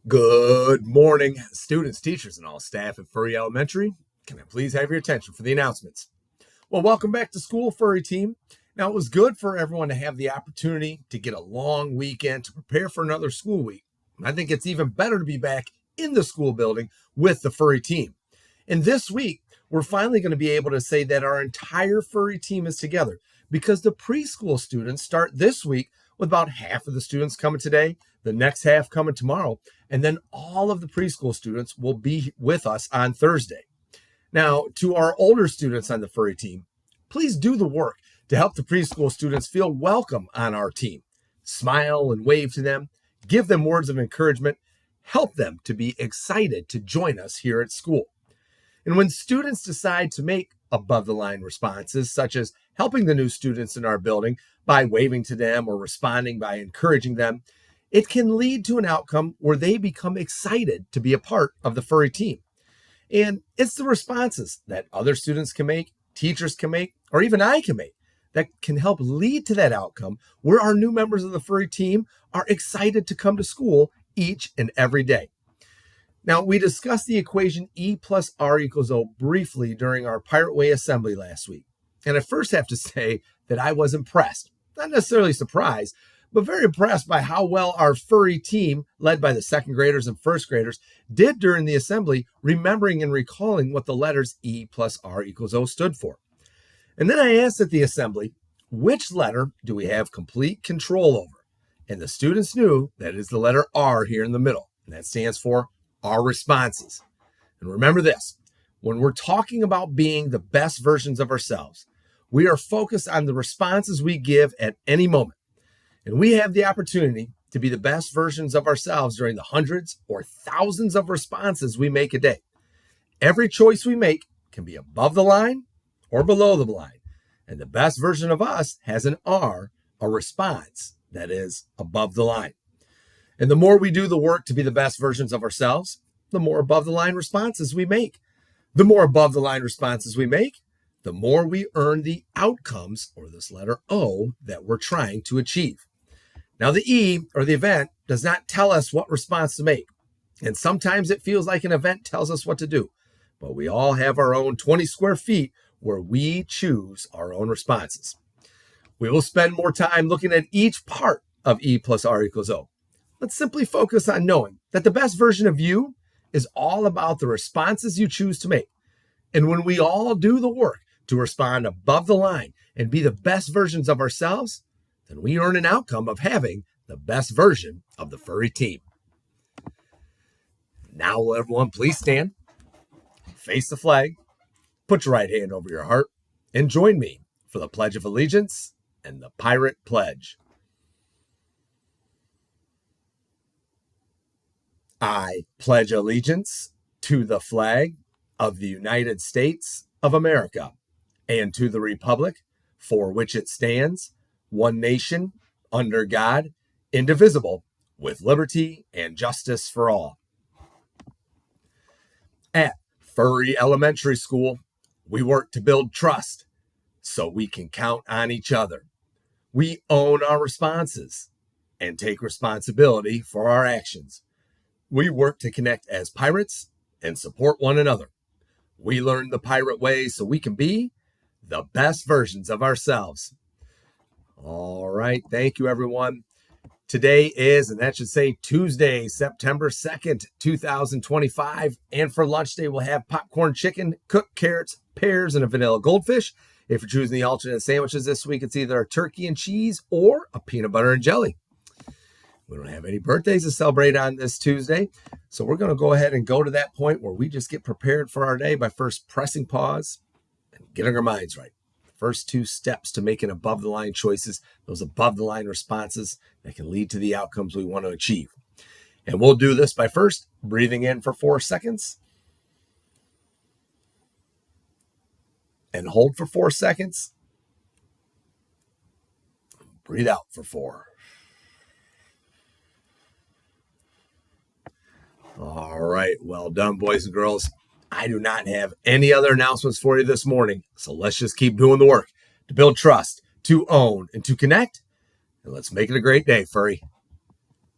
Good morning, students, teachers, and all staff at Furry Elementary. Can I please have your attention for the announcements? Well, welcome back to school, Furry team. Now, it was good for everyone to have the opportunity to get a long weekend to prepare for another school week. I think it's even better to be back in the school building with the Furry team. And this week, we're finally going to be able to say that our entire Furry team is together because the preschool students start this week with about half of the students coming today, the next half coming tomorrow, and then all of the preschool students will be with us on Thursday. Now, to our older students on the Furry team, please do the work to help the preschool students feel welcome on our team. Smile and wave to them, give them words of encouragement, help them to be excited to join us here at school. And when students decide to make above the line responses, such as helping the new students in our building by waving to them or responding by encouraging them, it can lead to an outcome where they become excited to be a part of the Furry team. And it's the responses that other students can make, teachers can make, or even I can make that can help lead to that outcome where our new members of the Furry team are excited to come to school each and every day. Now, we discussed the equation E plus R equals O briefly during our Pirate Way assembly last week. And I first have to say that I was impressed, not necessarily surprised, but very impressed by how well our Furry team, led by the second graders and first graders, did during the assembly, remembering and recalling what the letters E plus R equals O stood for. And then I asked at the assembly, which letter do we have complete control over? And the students knew that it is the letter R here in the middle, and that stands for our responses. And remember this, when we're talking about being the best versions of ourselves, we are focused on the responses we give at any moment. And we have the opportunity to be the best versions of ourselves during the hundreds or thousands of responses we make a day. Every choice we make can be above the line or below the line. And the best version of us has an R, a response that is above the line. And the more we do the work to be the best versions of ourselves, the more above the line responses we make. The more above the line responses we make, the more we earn the outcomes, or this letter O, that we're trying to achieve. Now, the E, or the event, does not tell us what response to make. And sometimes it feels like an event tells us what to do. But we all have our own 20 square feet where we choose our own responses. We will spend more time looking at each part of E plus R equals O. Let's simply focus on knowing that the best version of you is all about the responses you choose to make. And when we all do the work to respond above the line and be the best versions of ourselves, then we earn an outcome of having the best version of the Furry team. Now, will everyone please stand, face the flag, put your right hand over your heart, and join me for the Pledge of Allegiance and the Pirate Pledge. I pledge allegiance to the flag of the United States of America and to the republic for which it stands, one nation, under God, indivisible, with liberty and justice for all. At Furry Elementary School, we work to build trust so we can count on each other. We own our responses and take responsibility for our actions. We work to connect as pirates and support one another. We learn the pirate way so we can be the best versions of ourselves. All right. Thank you, everyone. Today is, and that should say Tuesday, September 2nd, 2025. And for lunch day, we'll have popcorn chicken, cooked carrots, pears, and a vanilla goldfish. If you're choosing the alternate sandwiches this week, it's either a turkey and cheese or a peanut butter and jelly. We don't have any birthdays to celebrate on this Tuesday, so we're going to go ahead and go to that point where we just get prepared for our day by first pressing pause and getting our minds right. The first two steps to making above the line choices, those above the line responses that can lead to the outcomes we want to achieve. And we'll do this by first breathing in for 4 seconds and hold for 4 seconds. Breathe out for 4. All right. Well done, boys and girls. I do not have any other announcements for you this morning. So let's just keep doing the work to build trust, to own, and to connect. And let's make it a great day, Furry.